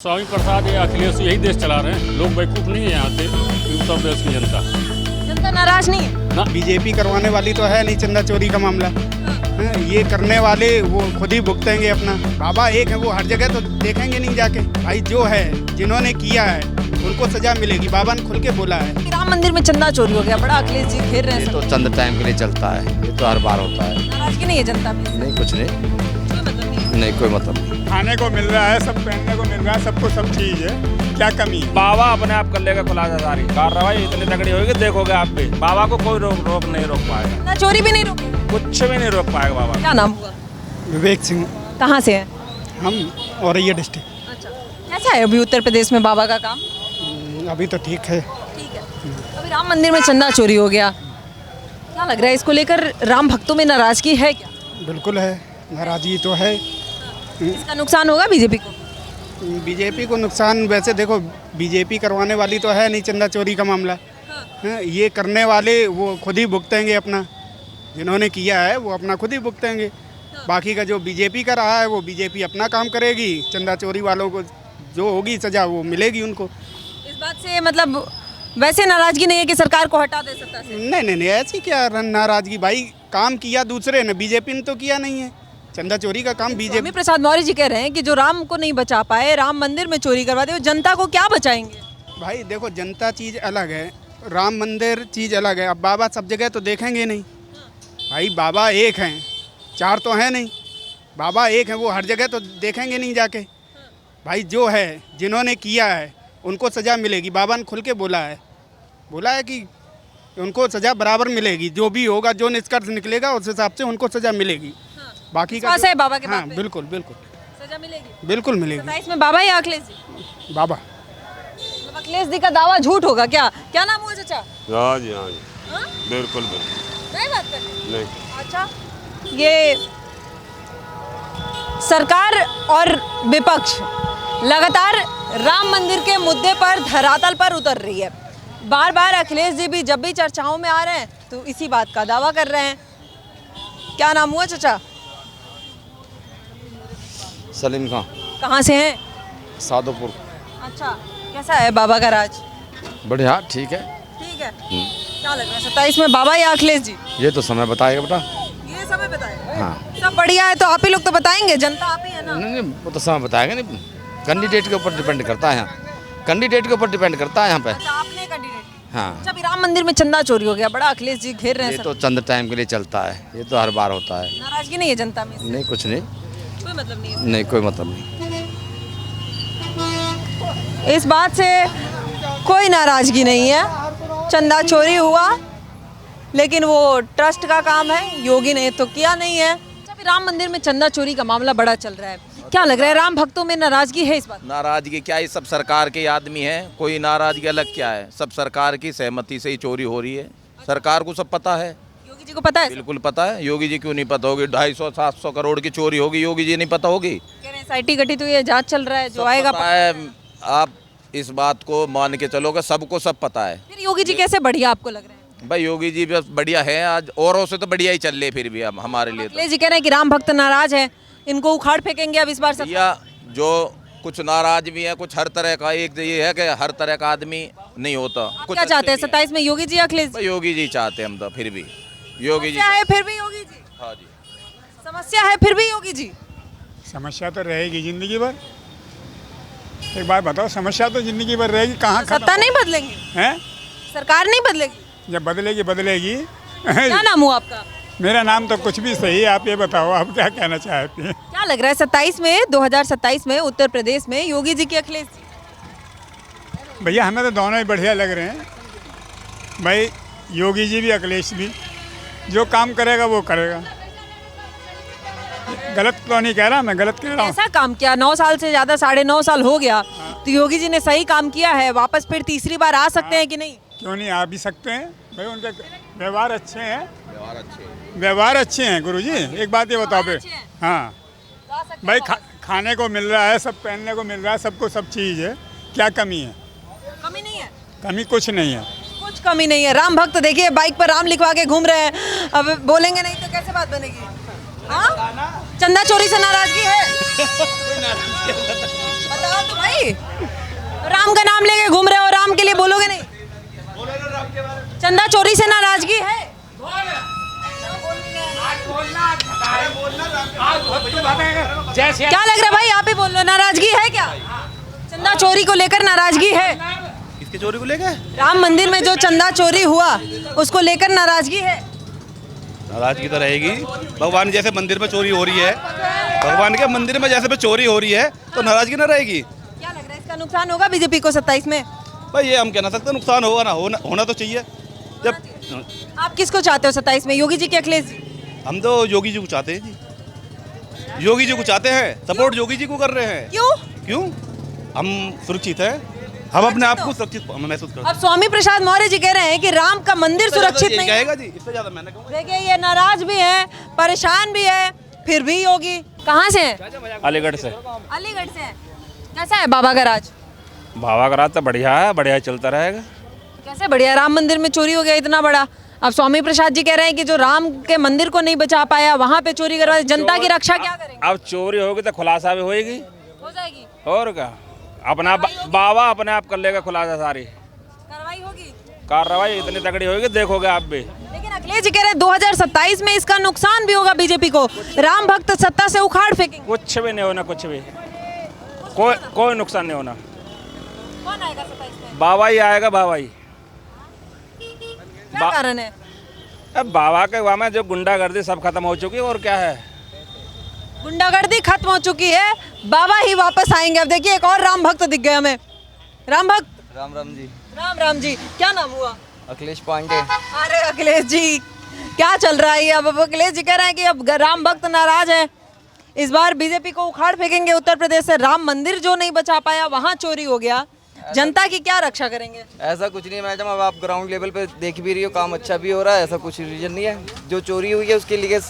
स्वामी प्रसाद या अखिलेश यही देश चला रहे हैं। लोग बेवकूफ नहीं है यहाँ से उत्तर प्रदेश की जनता। जनता नाराज नहीं है ना बीजेपी करवाने वाली तो है नहीं चंदा चोरी का मामला। ये करने वाले वो खुद ही भुगतेंगे अपना। बाबा एक है, वो हर जगह तो देखेंगे नहीं जाके। भाई जो है जिन्होंने किया है उनको सजा मिलेगी। बाबा ने खुल के बोला है। राम मंदिर में चंदा चोरी हो गया, बड़ा अखिलेश जी घेर रहे ये हैं। तो चंद टाइम के लिए चलता है, ये तो हर बार होता है। नाराजगी नहीं है जनता में? नहीं कुछ नहीं, कोई मतलब नहीं है। नहीं कोई मतलब नहीं। खाने को मिल रहा है, सब पहनने को मिल रहा है, सबको सब चीज है, क्या कमी है? बाबा अपने आप कर लेगा खुलासा। सारी कार्रवाई इतनी तगड़ी होगी, देखोगे आप भी। बाबा को कोई रोक नहीं रोक पाएगा, चंदा चोरी भी नहीं रोके? कुछ भी नहीं रोक पाएगा बाबा। क्या नाम हुआ? विवेक सिंह, कहाँ से है? हम औरैया डिस्ट्रिक्ट। अच्छा, कैसा है अभी उत्तर प्रदेश में बाबा का काम? अभी तो ठीक है। ठीक है। अभी राम मंदिर में चंदा चोरी हो गया, क्या लग रहा है इसको लेकर राम भक्तों में नाराजगी है क्या? बिल्कुल है, नाराजगी तो है। इसका नुकसान होगा बीजेपी को? बीजेपी को नुकसान, वैसे देखो बीजेपी करवाने वाली तो है नहीं चंदा चोरी का मामला। ये करने वाले वो खुद ही भुगतेंगे अपना। जिन्होंने किया है वो अपना खुद ही भुगतेंगे। बाकी का जो बीजेपी का रहा है वो बीजेपी अपना काम करेगी। चंदा चोरी वालों को जो होगी सजा वो मिलेगी उनको। इस बात से मतलब वैसे नाराजगी नहीं है कि सरकार को हटा दे सत्ता से? नहीं, ऐसी क्या नाराजगी। भाई काम किया दूसरे ने, बीजेपी ने तो किया नहीं है। चंदा चोरी का काम बीजेपी। स्वामी प्रसाद मौर्य जी कह रहे हैं कि जो राम को नहीं बचा पाए, राम मंदिर में चोरी करवा दे, वो जनता को क्या बचाएंगे? भाई देखो जनता चीज़ अलग है, राम मंदिर चीज़ अलग है। अब बाबा सब जगह तो देखेंगे नहीं। भाई बाबा एक हैं, चार तो हैं नहीं। बाबा एक हैं, वो हर जगह तो देखेंगे नहीं जाके। भाई जो है जिन्होंने किया है उनको सज़ा मिलेगी। बाबा ने खुल के बोला है कि उनको सज़ा बराबर मिलेगी। जो भी होगा, जो निष्कर्ष निकलेगा उस हिसाब से उनको सज़ा मिलेगी। बाकी का विश्वास है बाबा के हाँ बात पे? बिल्कुल सजा मिलेगी? बिल्कुल मिलेगी। 27 में बाबा या अखिलेश जी? बाबा। मतलब अखिलेश जी का दावा झूठ होगा क्या? क्या नाम हुआ चाचा? हाँ जी, हाँ जी, हाँ? बिल्कुल नहीं बात कर नहीं। अच्छा, ये सरकार और विपक्ष लगातार राम मंदिर के मुद्दे पर धरातल पर उतर रही है। बार बार अखिलेश जी भी जब भी चर्चाओं में आ रहे हैं तो इसी बात का दावा कर रहे हैं। क्या नाम हुआ चाचा? सलीम खां, कहाँ से हैं? सादोपुर। अच्छा, कैसा है बाबा का राज? बढ़िया, ठीक है। ठीक है। क्या लग रहा है 27 में बाबा या अखिलेश जी? ये तो समय बताएगा बेटा। ये समय बताएगा। हाँ। सब बढ़िया है तो आप ही लोग तो बताएंगे, जनता आप ही है ना। नहीं, वो तो समय बताएगा। नहीं, कैंडिडेट के ऊपर डिपेंड करता है। यहाँ कैंडिडेट के ऊपर डिपेंड करता है यहाँ पे। अच्छा, आपने कैंडिडेट। हाँ। अच्छा, अभी राम मंदिर में चंदा चोरी हो गया, बड़ा अखिलेश जी घेर रहे हैं ये सर। तो चंद टाइम के लिए चलता है, ये तो हर बार होता है। नाराजगी नहीं है जनता में? नहीं कुछ नहीं, कोई मतलब नहीं है नहीं कोई मतलब नहीं। इस बात से कोई नाराजगी नहीं है। चंदा चोरी हुआ लेकिन वो ट्रस्ट का काम है, योगी ने तो किया नहीं है। अभी राम मंदिर में चंदा चोरी का मामला बड़ा चल रहा है, क्या लग रहा है राम भक्तों में नाराजगी है इस बात? नाराजगी क्या, ये सब सरकार के आदमी हैं। कोई नाराजगी अलग क्या है, सब सरकार की सहमति से ही चोरी हो रही है। सरकार को सब पता है, योगी जी को पता है? बिल्कुल पता है। योगी जी क्यों नहीं पता होगी? 250-700 करोड़ की चोरी होगी, योगी जी नहीं पता होगी? कह रहे हैं SIT गठित हुई है, जांच चल रहा है, जो सब आएगा पता है। आप इस बात को मान के चलोगे, सबको सब पता है। फिर योगी जी कैसे बढ़िया आपको लग रहे हैं? भाई योगी जी बस बढ़िया है, आज औरों से तो बढ़िया ही चल रहे फिर भी अब हमारे लिए तो। अखिलेश जी कह रहे हैं कि राम भक्त नाराज है, इनको उखाड़ फेंकेंगे अब इस बार सब। या जो कुछ नाराज भी है, कुछ हर तरह का, एक ये है कि हर तरह का आदमी नहीं होता। कुछ क्या चाहते हैं अच्छे भी 27 में, योगी जी या अखिलेश जी? भाई योगी जी चाहते हैं हम तो, फिर भी योगी जी। समस्या है फिर भी योगी जी? हाँ जी, समस्या है फिर भी योगी जी? समस्या तो रहेगी जिंदगी भर। एक बात बताओ, समस्या तो जिंदगी भर रहेगी। कहाँ सत्ता नहीं बदलेंगे? हैं? सरकार नहीं बदलेगी? जब बदलेगी। क्या नाम हुआ आपका? मेरा नाम तो कुछ भी सही है, आप ये बताओ आप क्या कहना चाहती हैं? क्या लग रहा है 2027 में उत्तर प्रदेश में योगी जी की अखिलेश जी? भैया हमें तो दोनों ही बढ़िया लग रहे हैं। भाई योगी जी भी अखिलेश भी, जो काम करेगा वो करेगा। गलत तो नहीं कह रहा, मैं गलत कह रहा हूँ। ऐसा काम किया 9 साल से ज़्यादा, 9.5 साल हो गया, तो योगी जी ने सही काम किया है। वापस फिर तीसरी बार आ सकते हैं कि नहीं? क्यों नहीं, आ भी सकते हैं। भाई उनके व्यवहार अच्छे हैं, व्यवहार अच्छे हैं गुरुजी। एक बात ये बताओ व्यवहार पे, अच्छे हैं। हाँ भाई खाने को मिल रहा है, सब पहनने को मिल रहा है, सबको सब चीज़ है, क्या कमी है? कमी नहीं है, कमी कुछ नहीं है। कुछ कमी नहीं है। राम भक्त देखिए बाइक पर राम लिखवा के घूम रहे हैं, अब बोलेंगे नहीं तो कैसे बात बनेगी? हाँ, चंदा चोरी से नाराजगी है? बताओ। बोलो तो भाई, राम का नाम लेके घूम रहे हो, राम के लिए बोलोगे नहीं? चंदा चोरी से नाराजगी है? क्या लग रहा है भाई, आप ही बोल लो, नाराजगी है क्या? चंदा चोरी को लेकर नाराजगी है? किसकी चोरी को लेकर? राम मंदिर में जो चंदा चोरी हुआ उसको लेकर नाराजगी है? नाराजगी तो रहेगी। भगवान जैसे मंदिर में चोरी हो रही है, भगवान के मंदिर में जैसे चोरी हो रही है तो नाराजगी ना रहेगी। क्या लग रहा है, इसका नुकसान होगा बीजेपी को 27 में? भाई ये हम कह ना सकते, नुकसान होगा ना, होना तो चाहिए। जब आप किसको चाहते हो 27 में, योगी जी के अखिलेश जी? हम तो योगी जी को चाहते हैं जी, योगी जी को चाहते हैं, सपोर्ट योगी जी को कर रहे हैं। क्यों? हम सुरक्षित हैं, हम अपने आप को सुरक्षित महसूस करते हैं। अब स्वामी प्रसाद मौर्य जी कह रहे हैं कि राम का मंदिर सुरक्षित नहीं है। कहेगा जी, इससे ज्यादा मैंने कहूँगा। देखिए ये नाराज भी है, परेशान भी है, फिर भी योगी। कहाँ से हैं? अलीगढ़ से। अलीगढ़ से हैं। कैसा है बाबा का राज? बाबा का राज तो बढ़िया है, बढ़िया चलता रहेगा। कैसे बढ़िया? राम मंदिर में चोरी हो गया इतना बड़ा, अब स्वामी प्रसाद जी कह रहे हैं कि जो राम के मंदिर को नहीं बचा पाया वहाँ पे चोरी करवा, जनता की रक्षा क्या करेंगे? अब चोरी होगी तो खुलासा भी होएगी, हो जाएगी, और क्या, अपना बाबा अपने आप कर लेगा खुलासा, सारी कार्रवाई होगी, कार्रवाई इतनी तगड़ी होगी, देखोगे आप भी। लेकिन अखिलेश जी कह रहे हैं 2027 में इसका नुकसान भी होगा बीजेपी को, राम भक्त सत्ता से उखाड़ फेंकेंगे। कुछ भी नहीं होना, कुछ भी, कोई नुकसान नहीं होना। कौन आएगा 27 में? बाबा ही आएगा, बाबा ही। क्या कारण है? अब बाबा के वहाँ में जो गुंडागर्दी सब खत्म हो चुकी है, और क्या है, गुंडागर्दी खत्म हो चुकी है, बाबा ही वापस आएंगे। अब देखिए एक और राम भक्त दिख गए हमें। राम भक्त, राम राम जी। राम जी, क्या नाम हुआ? अखिलेश पांडे। अरे अखिलेश जी, क्या चल रहा है ये? अब अखिलेश जी कह रहे हैं कि अब राम भक्त नाराज है, इस बार बीजेपी को उखाड़ फेंकेंगे उत्तर प्रदेश से। राम मंदिर जो नहीं बचा पाया वहाँ चोरी हो गया, जनता की क्या रक्षा करेंगे? ऐसा कुछ नहीं मैडम, अब आप ग्राउंड लेवल पे देख भी रही हो, काम अच्छा भी हो रहा है, ऐसा कुछ रीजन नहीं है। जो चोरी हुई है उसके लिए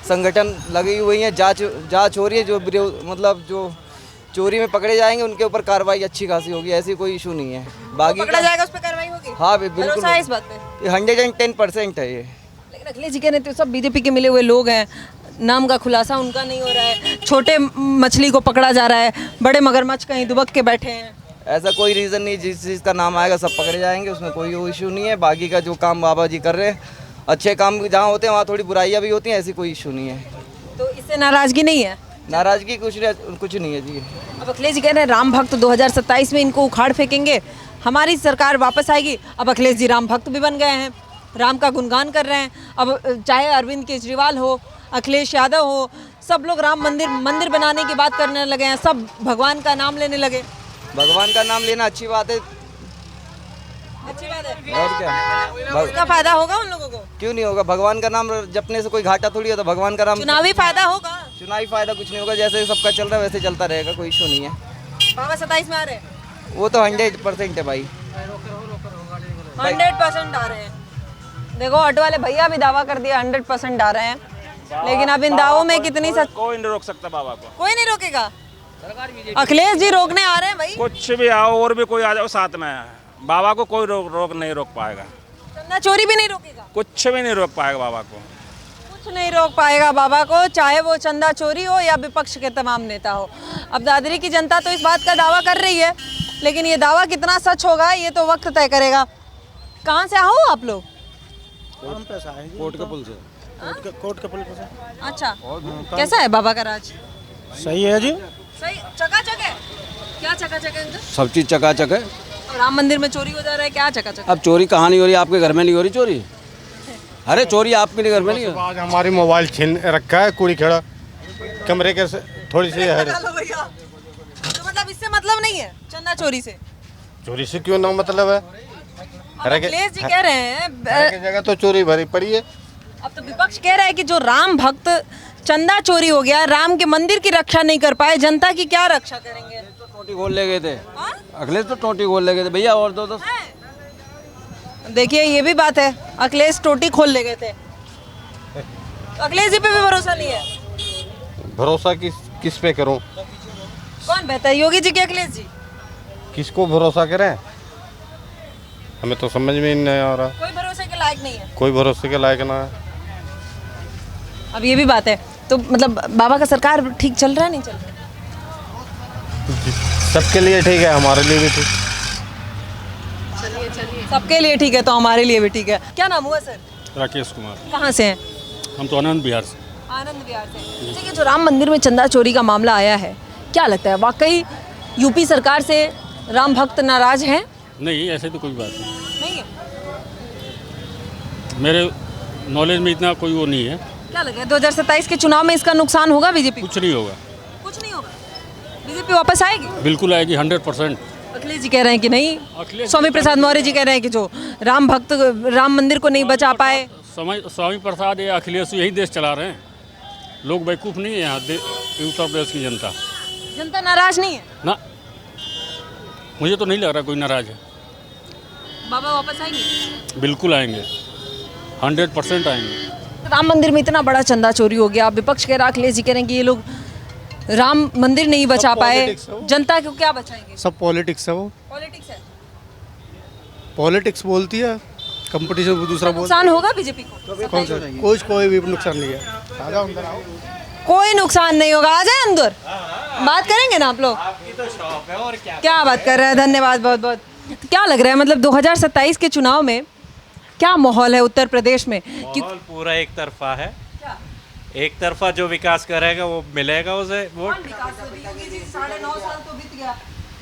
संगठन लगी हुई है, जांच हो रही है, जो मतलब जो चोरी में पकड़े जाएंगे उनके ऊपर कार्रवाई अच्छी खासी होगी, ऐसी कोई इशू नहीं है। बाकी पकड़ा जाएगा उस पर कार्रवाई होगी? हाँ बिल्कुल, भरोसा है इस बात पे? 110% है ये। लेकिन अखिलेश जी कह रहे थे सब बीजेपी के मिले हुए लोग हैं, नाम का खुलासा उनका नहीं हो रहा है, छोटे मछली को पकड़ा जा रहा है, बड़े मगरमच्छ कहीं दुबक के बैठे हैं। ऐसा कोई रीज़न नहीं, जिस चीज़ का नाम आएगा सब पकड़े जाएंगे, उसमें कोई इशू नहीं है। बाकी का जो काम बाबा जी कर रहे हैं, अच्छे काम जहाँ होते हैं वहाँ थोड़ी बुराइयाँ भी होती हैं, ऐसी कोई इशू नहीं है। तो इससे नाराजगी नहीं है? नाराजगी कुछ नहीं है जी। अब अखिलेश जी कह रहे हैं राम भक्त 2027 में इनको उखाड़ फेंकेंगे, हमारी सरकार वापस आएगी। अब अखिलेश जी राम भक्त भी बन गए हैं, राम का गुणगान कर रहे हैं। अब चाहे अरविंद केजरीवाल हो, अखिलेश यादव हो, सब लोग राम मंदिर बनाने की बात करने लगे हैं, सब भगवान का नाम लेने लगे। भगवान का नाम लेना अच्छी बात है, अच्छी बात है, और क्या। इसका फायदा होगा उन लोगों को? क्यों नहीं होगा, भगवान का नाम जपने से कोई घाटा थोड़ी है, तो भगवान का नाम। चुनावी फायदा होगा? चुनावी फायदा कुछ नहीं होगा, जैसे सबका चल रहा है वैसे चलता रहेगा, कोई इशू नहीं है। बाबा 27 में आ रहे हैं? वो तो 100% है भाई, 100% आ रहे हैं। देखो ऑटो वाले भैया भी दावा कर दिया 100% आ रहे हैं, लेकिन अब इन दावों में कितनी सच? कोई नहीं रोक सकता बाबा को, कोई नहीं रोकेगा। अखिलेश जी रोकने आ रहे हैं भाई। कुछ भी आओ और भी कोई आ जाओ साथ में, बाबा को कोई नहीं रोक पाएगा। चंदा चोरी भी नहीं रोकेगा? कुछ भी नहीं रोक पाएगा बाबा को, कुछ नहीं रोक पाएगा बाबा को, चाहे वो चंदा चोरी हो या विपक्ष के तमाम नेता हो। अब दादरी की जनता तो इस बात का दावा कर रही है, लेकिन ये दावा कितना सच होगा ये तो वक्त तय करेगा। कहाँ से आओ आप लोग? कोर्ट के पुल से। कोर्ट के पुल से। अच्छा, कैसा है बाबा का राज? सही है जी, सही, चकाचक है। क्या चकाचक है? सब चीज़ चकाचक है। राम मंदिर में चोरी हो जा रहा है, क्या चकाचक? अब चोरी कहाँ नहीं हो रही, आपके घर में नहीं हो रही चोरी? अरे चोरी आपके लिए घर में नहीं हो। आज हमारी मोबाइल छीन रखा है, कूड़ी खेड़ा कमरे के थोड़ी सी है। भैया तो मतलब इससे मतलब नहीं है चंदा चोरी से? चोरी से क्यों ना मतलब है, अखिलेश जी कह रहे हैं जगह तो चोरी भरी पड़ी है। अब तो विपक्ष कह रहा है कि जो राम भक्त चंदा चोरी हो गया, राम के मंदिर की रक्षा नहीं कर पाए, जनता की क्या रक्षा करेंगे? टोटी खोल ले गए थे अखिलेश, तो टोटी खोल ले गए थे भैया, और दो देखिए ये भी बात है, अखिलेश टोटी खोल ले गए थे। अखिलेश जी पे भी भरोसा नहीं है? भरोसा किस पे करूं? कौन बेहतर है, योगी जी के अखिलेश जी? किसको भरोसा करें, हमें तो समझ में नहीं आ रहा। कोई भरोसे के लायक नहीं है, कोई भरोसे के लायक ना है। अब ये भी बात है, तो मतलब बाबा का सरकार ठीक चल रहा है नहीं चल रहा? सबके लिए ठीक है, हमारे लिए भी ठीक। सबके लिए ठीक है तो हमारे लिए भी ठीक है। क्या नाम हुआ सर? राकेश कुमार। कहाँ से हैं? हम तो आनंद विहार से। आनंद विहार से। ठीक है, जो राम मंदिर में चंदा चोरी का मामला आया है, क्या लगता है वाकई यूपी सरकार से राम भक्त नाराज हैं? नहीं, ऐसे तो कोई बात नहीं है। मेरे नॉलेज में इतना कोई वो नहीं है। क्या लग रहा है 2027 के चुनाव में इसका नुकसान होगा बीजेपी? कुछ नहीं होगा। कुछ नहीं होगा। बीजेपी वापस आएगी? बिल्कुल आएगी, 100%। अखिलेश जी कह रहे हैं कि नहीं, अखिलेश स्वामी प्रसाद मौर्य जी कह रहे हैं कि जो राम भक्त राम मंदिर को नहीं बचा पाए। स्वामी प्रसाद या अखिलेश यही देश चला रहे हैं। लोग बेवकूफ़ नहीं है यहाँ उत्तर प्रदेश की जनता। जनता नाराज नहीं है ना, मुझे तो नहीं लग रहा कोई नाराज है। बाबा वापस आएंगे? बिल्कुल आएंगे, 100% आएंगे। राम मंदिर में इतना बड़ा चंदा चोरी हो गया, विपक्ष कह रहा, अखिलेश जी कह रहे हैं कि ये लोग राम मंदिर नहीं बचा पाए, जनता को क्या बचाएंगे? सब पॉलिटिक्स है, वो पॉलिटिक्स है। पॉलिटिक्स बोलती है, कंपटीशन वो दूसरा बोलता नुकसान होगा बीजेपी को? है। कोई भी नुकसान नहीं है। कोई नुकसान नहीं होगा। आ जाए अंदर, बात करेंगे ना आप लोग। आपकी तो शॉप है और क्या बात कर रहे हैं, धन्यवाद बहुत बहुत। क्या लग रहा है मतलब 2027 के चुनाव में क्या माहौल है उत्तर प्रदेश में? माहौल पूरा एक तरफा है। एक तरफा जो विकास करेगा वो मिलेगा उसे वोट। 9.5 साल तो बीत गया।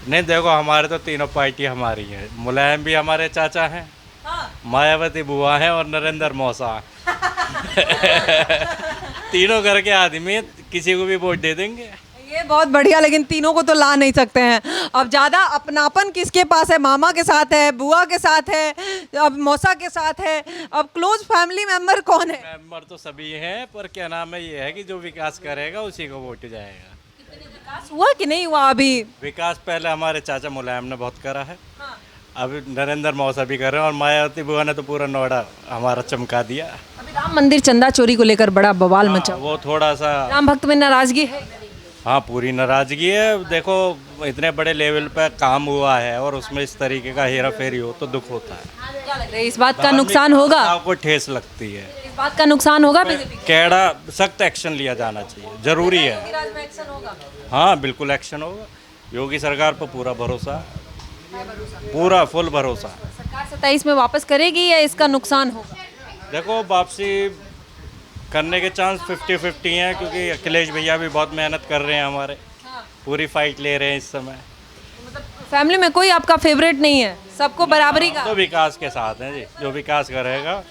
नहीं, देखो हमारे तो तीनों पार्टी हमारी है। मुलायम भी हमारे चाचा हैं, मायावती बुआ हैं और नरेंद्र मौसा। तीनों घर के आदमी, किसी को भी वोट दे देंगे। ये बहुत बढ़िया, लेकिन तीनों को तो ला नहीं सकते हैं। अब ज़्यादा अपनापन किसके पास है? मामा के साथ है, बुआ के साथ है, अब मौसा के साथ है। अब क्लोज फैमिली मेंबर कौन है? मेंबर तो सभी हैं, पर क्या नाम है, ये है कि जो विकास करेगा उसी को वोट जाएगा। विकास हुआ कि नहीं हुआ? अभी विकास पहले हमारे चाचा मुलायम ने बहुत करा है। अब नरेंद्र मौसा भी कर रहे हैं और मायावती बुआ ने तो पूरा नोएडा हमारा चमका दिया। अभी राम मंदिर चंदा चोरी को लेकर बड़ा बवाल मचा। वो थोड़ा सा राम भक्त में नाराजगी है? हाँ, पूरी नाराजगी है। देखो इतने बड़े लेवल पर काम हुआ है और उसमें इस तरीके का हेरा फेरी हो तो दुख होता है। क्या लग रहा है इस बात का नुकसान होगा? आपको ठेस लगती है? इस बात का नुकसान होगा बीजेपी को? कैड़ा सख्त एक्शन लिया जाना चाहिए, जरूरी है। राज में एक्शन होगा? हाँ, बिल्कुल एक्शन होगा। योगी सरकार पर पूरा भरोसा, पूरा फुल भरोसा। सरकार 27 में वापस करेगी या इसका नुकसान होगा? देखो वापसी करने के चांस 50-50 हैं, क्योंकि अखिलेश भैया भी बहुत मेहनत कर रहे हैं हमारे, पूरी फाइट ले रहे हैं इस समय। मतलब फैमिली में कोई आपका फेवरेट नहीं है, सबको बराबरी का? तो विकास के साथ हैं जी, जो विकास करेगा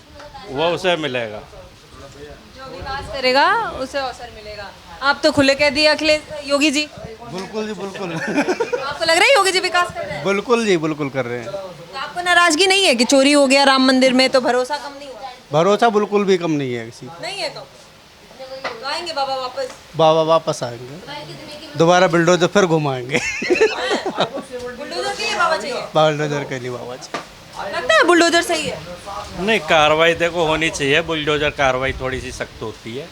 वो उसे मिलेगा। जो विकास करेगा उसे अवसर मिलेगा। आप तो खुले कह दिए अखिलेश योगी जी। बिल्कुल जी, बिल्कुल। आपको लग रहा है योगी जी विकास कर रहे हैं? बिल्कुल जी, बिल्कुल कर रहे हैं। तो आपको नाराजगी नहीं है कि चोरी हो गया राम मंदिर में तो भरोसा कम नहीं हुआ? भरोसा बिल्कुल भी कम नहीं है किसी। नहीं है तो आएंगे बाबा वापस? बाबा वापस आएंगे, दोबारा बिल्डोजर फिर घुमाएंगे। बुलडोजर के लिए बाबा चाहिए? बुलडोजर के लिए बाबा चाहिए। लगता है बुलडोजर सही है? नहीं, कार्रवाई देखो होनी चाहिए। बुलडोजर कार्रवाई थोड़ी सी सख्त होती है।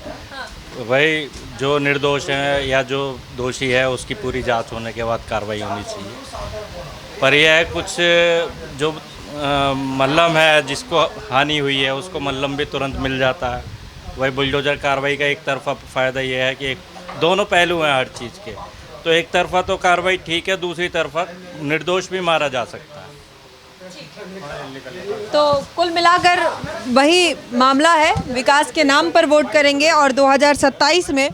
भाई जो निर्दोष है या जो दोषी है उसकी पूरी जांच होने के बाद कार्रवाई होनी चाहिए। पर यह है कुछ जो मल्लम है, जिसको हानि हुई है उसको मल्लम भी तुरंत मिल जाता है। वही बुलडोजर कार्रवाई का एक तरफा फ़ायदा ये है कि दोनों पहलू हैं हर चीज़ के। तो एक तरफा तो कार्रवाई ठीक है, दूसरी तरफा निर्दोष भी मारा जा सकता है। तो कुल मिलाकर वही मामला है, विकास के नाम पर वोट करेंगे। और 2027 में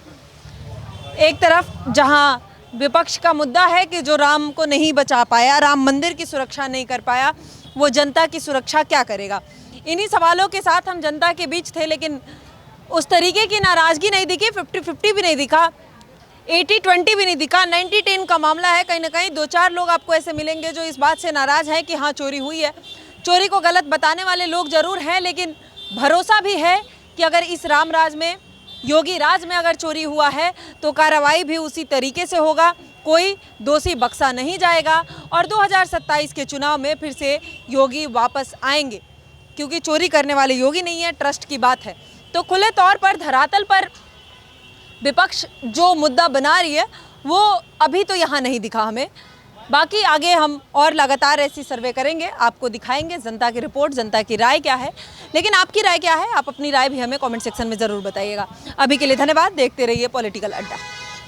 एक तरफ जहां विपक्ष का मुद्दा है कि जो राम को नहीं बचा पाया, राम मंदिर की सुरक्षा नहीं कर पाया, वो जनता की सुरक्षा क्या करेगा? इन्हीं सवालों के साथ हम जनता के बीच थे, लेकिन उस तरीके की नाराज़गी नहीं दिखी। 50-50 भी नहीं दिखा, 80-20 भी नहीं दिखा, 90-10 का मामला है। कहीं ना कहीं 2-4 लोग आपको ऐसे मिलेंगे जो इस बात से नाराज़ हैं कि हाँ चोरी हुई है। चोरी को गलत बताने वाले लोग ज़रूर हैं, लेकिन भरोसा भी है कि अगर इस राम राज में, योगी राज में अगर चोरी हुआ है तो कार्रवाई भी उसी तरीके से होगा, कोई दोषी बख्शा नहीं जाएगा। और 2027 के चुनाव में फिर से योगी वापस आएंगे, क्योंकि चोरी करने वाले योगी नहीं है, ट्रस्ट की बात है। तो खुले तौर पर धरातल पर विपक्ष जो मुद्दा बना रही है वो अभी तो यहाँ नहीं दिखा हमें। बाकी आगे हम और लगातार ऐसी सर्वे करेंगे, आपको दिखाएंगे जनता की रिपोर्ट, जनता की राय क्या है। लेकिन आपकी राय क्या है? आप अपनी राय भी हमें कमेंट सेक्शन में ज़रूर बताइएगा। अभी के लिए धन्यवाद, देखते रहिए पॉलिटिकल अड्डा।